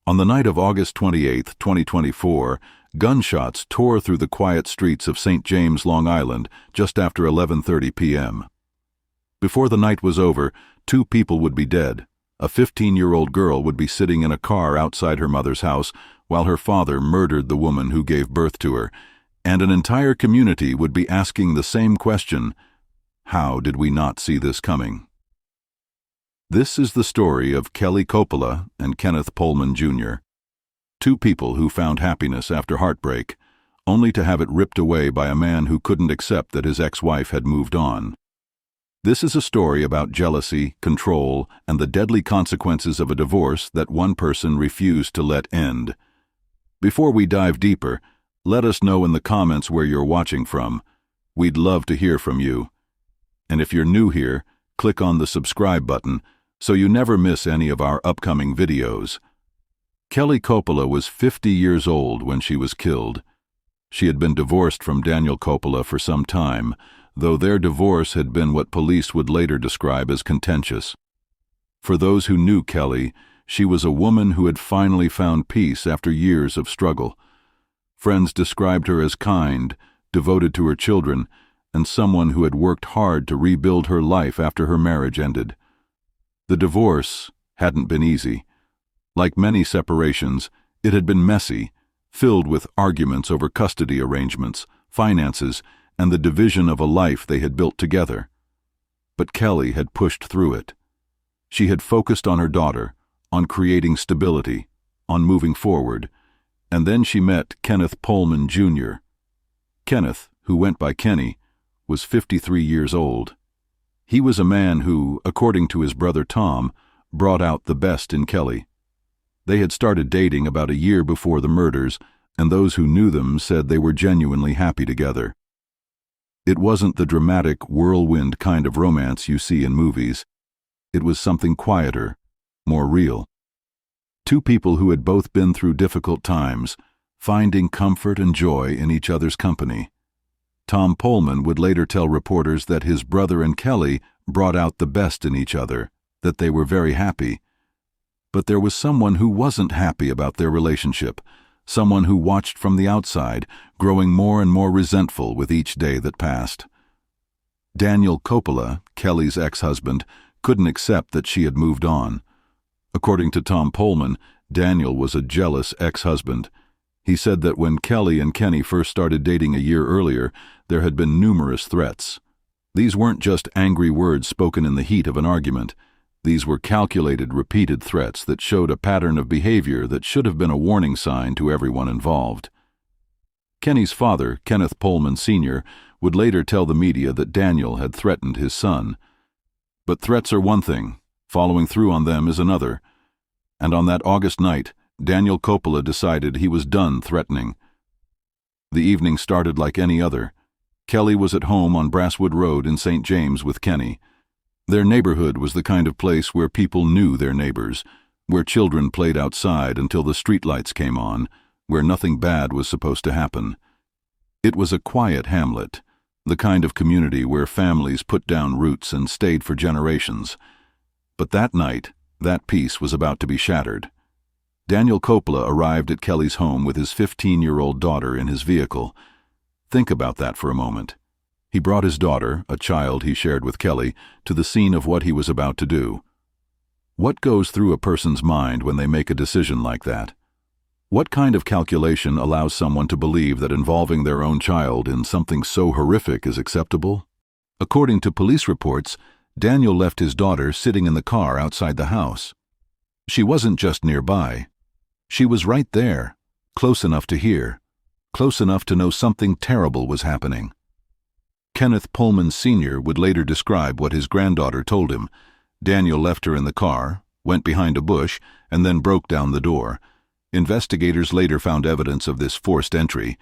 On the night of August 28, 2024, gunshots tore through the quiet streets of St. James, Long Island, just after 11:30 p.m. Before the night was over, 2 people would be dead. A 15-year-old girl would be sitting in a car outside her mother's house while her father murdered the woman who gave birth to her, and an entire community would be asking the same question: how did we not see this coming? This is the story of Kelly Coppola and Kenneth Pohlman Jr., 2 people who found happiness after heartbreak, only to have it ripped away by a man who couldn't accept that his ex-wife had moved on. This is a story about jealousy, control, and the deadly consequences of a divorce that one person refused to let end. Before we dive deeper, let us know in the comments where you're watching from. We'd love to hear from you. And if you're new here, click on the subscribe button so you never miss any of our upcoming videos. Kelly Coppola was 50 years old when she was killed. She had been divorced from Daniel Coppola for some time, though their divorce had been what police would later describe as contentious. For those who knew Kelly, she was a woman who had finally found peace after years of struggle. Friends described her as kind, devoted to her children, and someone who had worked hard to rebuild her life after her marriage ended. The divorce hadn't been easy. Like many separations, it had been messy, filled with arguments over custody arrangements, finances, and the division of a life they had built together. But Kelly had pushed through it. She had focused on her daughter, on creating stability, on moving forward, and then she met Kenneth Pohlman Jr. Kenneth, who went by Kenny, was 53 years old. He was a man who, according to his brother Tom, brought out the best in Kelly. They had started dating about a year before the murders, and those who knew them said they were genuinely happy together. It wasn't the dramatic, whirlwind kind of romance you see in movies. It was something quieter, more real. 2 people who had both been through difficult times, finding comfort and joy in each other's company. Tom Pohlman would later tell reporters that his brother and Kelly brought out the best in each other, that they were very happy. But there was someone who wasn't happy about their relationship, someone who watched from the outside, growing more and more resentful with each day that passed. Daniel Coppola, Kelly's ex-husband, couldn't accept that she had moved on. According to Tom Pohlman, Daniel was a jealous ex-husband. He said that when Kelly and Kenny first started dating a year earlier, there had been numerous threats. These weren't just angry words spoken in the heat of an argument. These were calculated, repeated threats that showed a pattern of behavior that should have been a warning sign to everyone involved. Kenny's father, Kenneth Pohlman Sr., would later tell the media that Daniel had threatened his son. But threats are one thing, following through on them is another. And on that August night, Daniel Coppola decided he was done threatening. The evening started like any other. Kelly was at home on Brasswood Road in St. James with Kenny. Their neighborhood was the kind of place where people knew their neighbors, where children played outside until the streetlights came on, where nothing bad was supposed to happen. It was a quiet hamlet, the kind of community where families put down roots and stayed for generations. But that night, that peace was about to be shattered. Daniel Coppola arrived at Kelly's home with his 15-year-old daughter in his vehicle. Think about that for a moment. He brought his daughter, a child he shared with Kelly, to the scene of what he was about to do. What goes through a person's mind when they make a decision like that? What kind of calculation allows someone to believe that involving their own child in something so horrific is acceptable? According to police reports, Daniel left his daughter sitting in the car outside the house. She wasn't just nearby. She was right there, close enough to hear, close enough to know something terrible was happening. Kenneth Pohlman Sr. would later describe what his granddaughter told him. Daniel left her in the car, went behind a bush, and then broke down the door. Investigators later found evidence of this forced entry.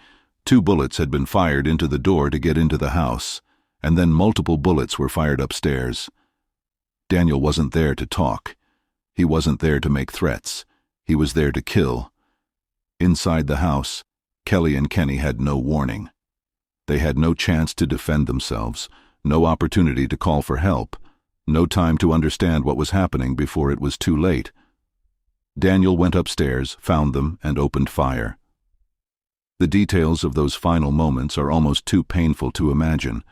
2 bullets had been fired into the door to get into the house, and then multiple bullets were fired upstairs. Daniel wasn't there to talk. He wasn't there to make threats. He was there to kill. Inside the house, Kelly and Kenny had no warning. They had no chance to defend themselves, no opportunity to call for help, no time to understand what was happening before it was too late. Daniel went upstairs, found them, and opened fire. The details of those final moments are almost too painful to imagine.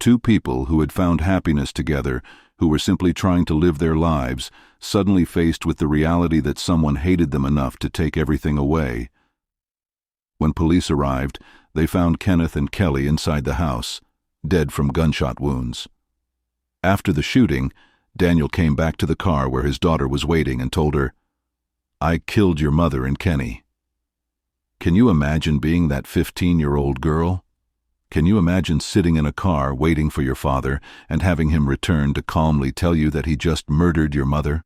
Two people who had found happiness together, who were simply trying to live their lives, suddenly faced with the reality that someone hated them enough to take everything away. When police arrived, they found Kenneth and Kelly inside the house, dead from gunshot wounds. After the shooting, Daniel came back to the car where his daughter was waiting and told her, "I killed your mother and Kenny." Can you imagine being that 15-year-old girl? Can you imagine sitting in a car waiting for your father and having him return to calmly tell you that he just murdered your mother?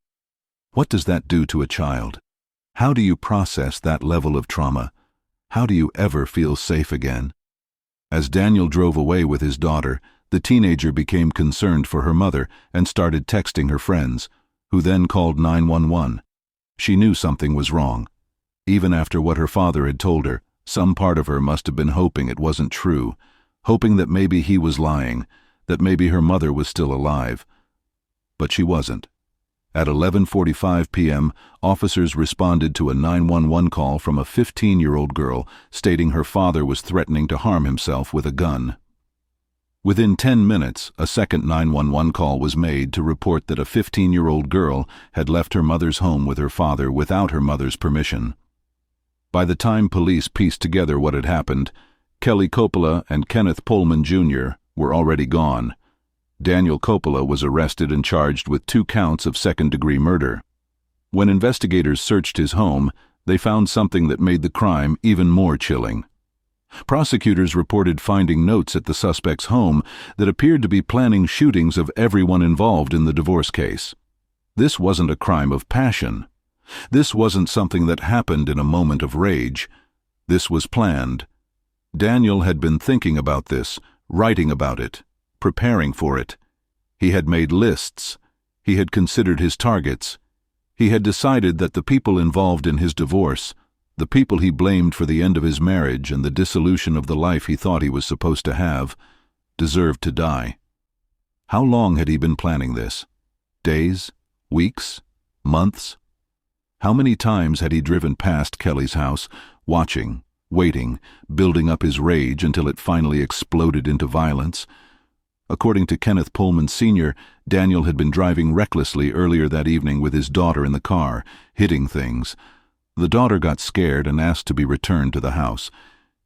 What does that do to a child? How do you process that level of trauma? How do you ever feel safe again? As Daniel drove away with his daughter, the teenager became concerned for her mother and started texting her friends, who then called 911. She knew something was wrong. Even after what her father had told her, some part of her must have been hoping it wasn't true, hoping that maybe he was lying, that maybe her mother was still alive. But she wasn't. At 11:45 p.m., officers responded to a 911 call from a 15-year-old girl stating her father was threatening to harm himself with a gun. Within 10 minutes, a second 911 call was made to report that a 15-year-old girl had left her mother's home with her father without her mother's permission. By the time police pieced together what had happened, Kelly Coppola and Kenneth Pohlman Jr. were already gone. Daniel Coppola was arrested and charged with 2 counts of second-degree murder. When investigators searched his home, they found something that made the crime even more chilling. Prosecutors reported finding notes at the suspect's home that appeared to be planning shootings of everyone involved in the divorce case. This wasn't a crime of passion. This wasn't something that happened in a moment of rage. This was planned. Daniel had been thinking about this, writing about it, preparing for it. He had made lists. He had considered his targets. He had decided that the people involved in his divorce, the people he blamed for the end of his marriage and the dissolution of the life he thought he was supposed to have, deserved to die. How long had he been planning this? Days? Weeks? Months? How many times had he driven past Kelly's house, watching, waiting, building up his rage until it finally exploded into violence? According to Kenneth Pohlman Sr., Daniel had been driving recklessly earlier that evening with his daughter in the car, hitting things. The daughter got scared and asked to be returned to the house.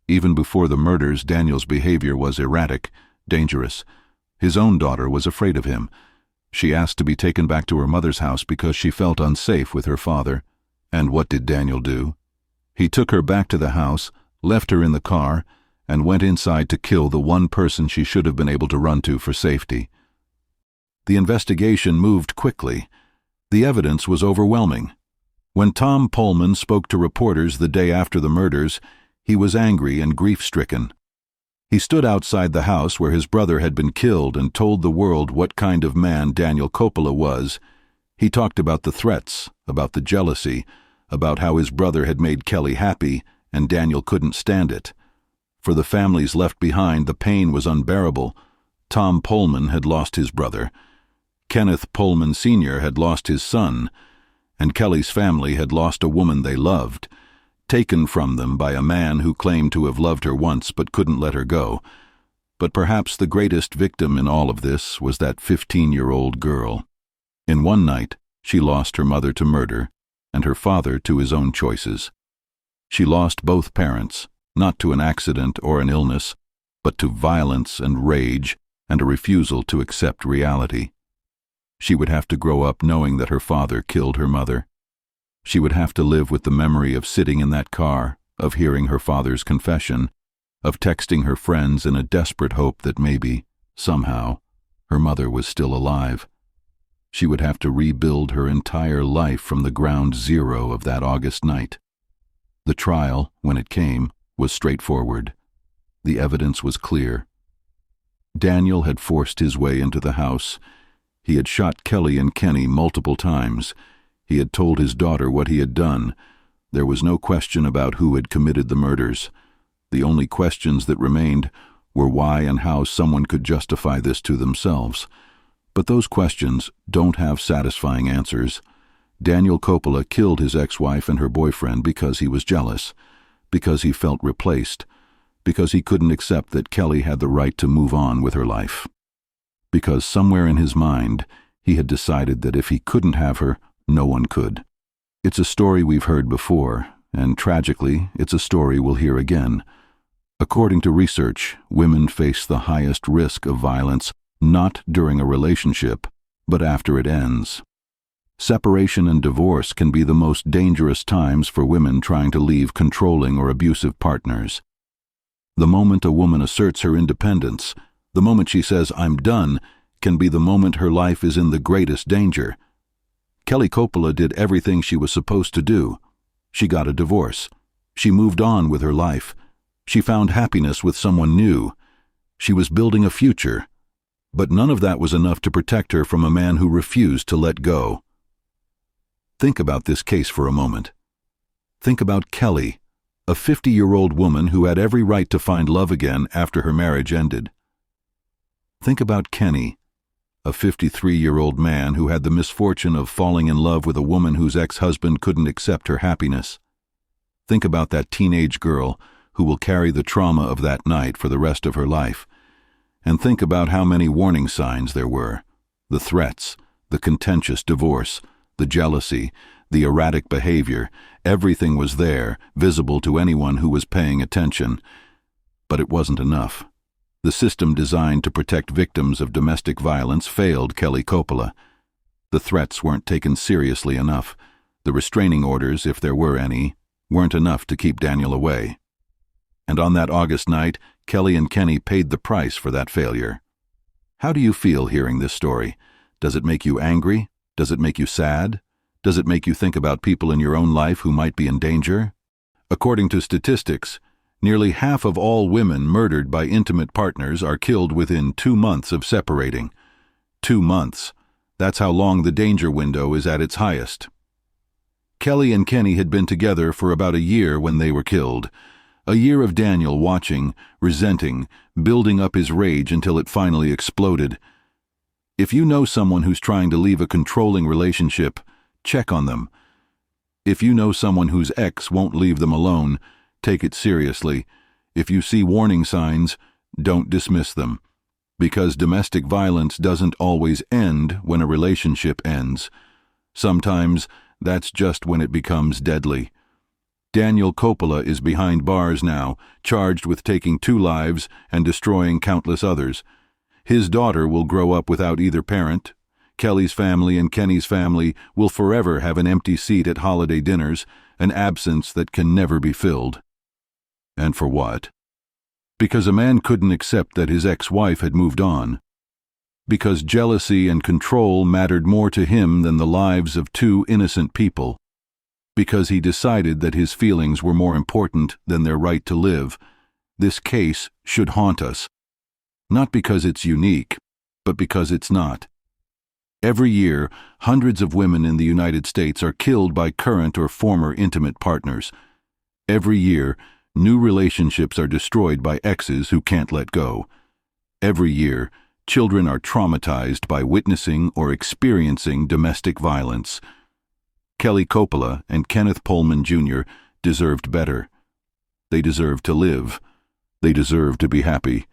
Even before the murders, Daniel's behavior was erratic, dangerous. His own daughter was afraid of him. She asked to be taken back to her mother's house because she felt unsafe with her father. And what did Daniel do? He took her back to the house, left her in the car, and went inside to kill the one person she should have been able to run to for safety. The investigation moved quickly. The evidence was overwhelming. When Tom Pohlman spoke to reporters the day after the murders, he was angry and grief-stricken. He stood outside the house where his brother had been killed and told the world what kind of man Daniel Coppola was. He talked about the threats, about the jealousy, about how his brother had made Kelly happy and Daniel couldn't stand it. For the families left behind, the pain was unbearable. Tom Pohlman had lost his brother. Kenneth Pohlman Sr. had lost his son. And Kelly's family had lost a woman they loved, taken from them by a man who claimed to have loved her once but couldn't let her go. But perhaps the greatest victim in all of this was that 15-year-old girl. In one night, she lost her mother to murder and her father to his own choices. She lost both parents, not to an accident or an illness, but to violence and rage and a refusal to accept reality. She would have to grow up knowing that her father killed her mother. She would have to live with the memory of sitting in that car, of hearing her father's confession, of texting her friends in a desperate hope that maybe, somehow, her mother was still alive. She would have to rebuild her entire life from the ground zero of that August night. The trial, when it came, was straightforward. The evidence was clear. Daniel had forced his way into the house. He had shot Kelly and Kenny multiple times. He had told his daughter what he had done. There was no question about who had committed the murders. The only questions that remained were why and how someone could justify this to themselves. But those questions don't have satisfying answers. Daniel Coppola killed his ex-wife and her boyfriend because he was jealous, because he felt replaced, because he couldn't accept that Kelly had the right to move on with her life. Because somewhere in his mind, he had decided that if he couldn't have her, no one could. It's a story we've heard before, and tragically, it's a story we'll hear again. According to research, women face the highest risk of violence not during a relationship, but after it ends. Separation and divorce can be the most dangerous times for women trying to leave controlling or abusive partners. The moment a woman asserts her independence, the moment she says, "I'm done," can be the moment her life is in the greatest danger. Kelly Coppola did everything she was supposed to do. She got a divorce. She moved on with her life. She found happiness with someone new. She was building a future. But none of that was enough to protect her from a man who refused to let go. Think about this case for a moment. Think about Kelly, a 50-year-old woman who had every right to find love again after her marriage ended. Think about Kenny, a 53-year-old man who had the misfortune of falling in love with a woman whose ex-husband couldn't accept her happiness. Think about that teenage girl who will carry the trauma of that night for the rest of her life. And think about how many warning signs there were. The threats, the contentious divorce, the jealousy, the erratic behavior, everything was there, visible to anyone who was paying attention. But it wasn't enough. The system designed to protect victims of domestic violence failed Kelly Coppola. The threats weren't taken seriously enough. The restraining orders, if there were any, weren't enough to keep Daniel away. And on that August night, Kelly and Kenny paid the price for that failure. How do you feel hearing this story? Does it make you angry? Does it make you sad? Does it make you think about people in your own life who might be in danger? According to statistics, nearly half of all women murdered by intimate partners are killed within 2 months of separating. 2 months. That's how long the danger window is at its highest. Kelly and Kenny had been together for about a year when they were killed. A year of Daniel watching, resenting, building up his rage until it finally exploded. If you know someone who's trying to leave a controlling relationship, check on them. If you know someone whose ex won't leave them alone, take it seriously. If you see warning signs, don't dismiss them. Because domestic violence doesn't always end when a relationship ends. Sometimes that's just when it becomes deadly. Daniel Coppola is behind bars now, charged with taking 2 lives and destroying countless others. His daughter will grow up without either parent. Kelly's family and Kenny's family will forever have an empty seat at holiday dinners, an absence that can never be filled. And for what? Because a man couldn't accept that his ex-wife had moved on. Because jealousy and control mattered more to him than the lives of 2 innocent people. Because he decided that his feelings were more important than their right to live. This case should haunt us. Not because it's unique, but because it's not. Every year, hundreds of women in the United States are killed by current or former intimate partners. Every year, new relationships are destroyed by exes who can't let go. Every year, children are traumatized by witnessing or experiencing domestic violence. Kelly Coppola and Kenneth Pohlman Jr. deserved better. They deserved to live. They deserved to be happy.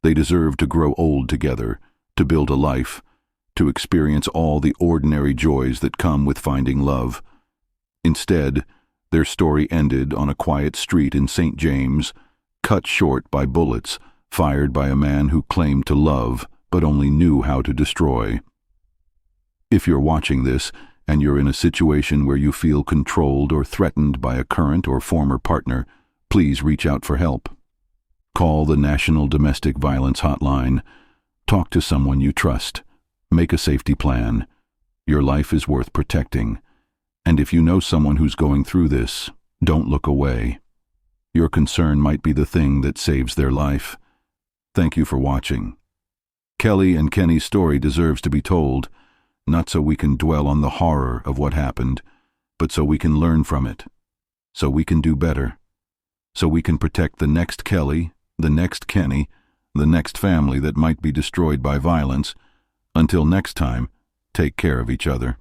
They deserve to grow old together, to build a life, to experience all the ordinary joys that come with finding love. Instead, their story ended on a quiet street in St. James, cut short by bullets fired by a man who claimed to love but only knew how to destroy. If you're watching this and you're in a situation where you feel controlled or threatened by a current or former partner, please reach out for help. Call the National Domestic Violence Hotline. Talk to someone you trust. Make a safety plan. Your life is worth protecting. And if you know someone who's going through this, don't look away. Your concern might be the thing that saves their life. Thank you for watching. Kelly and Kenny's story deserves to be told, not so we can dwell on the horror of what happened, but so we can learn from it, so we can do better, so we can protect the next Kelly, the next Kenny, the next family that might be destroyed by violence. Until next time, take care of each other.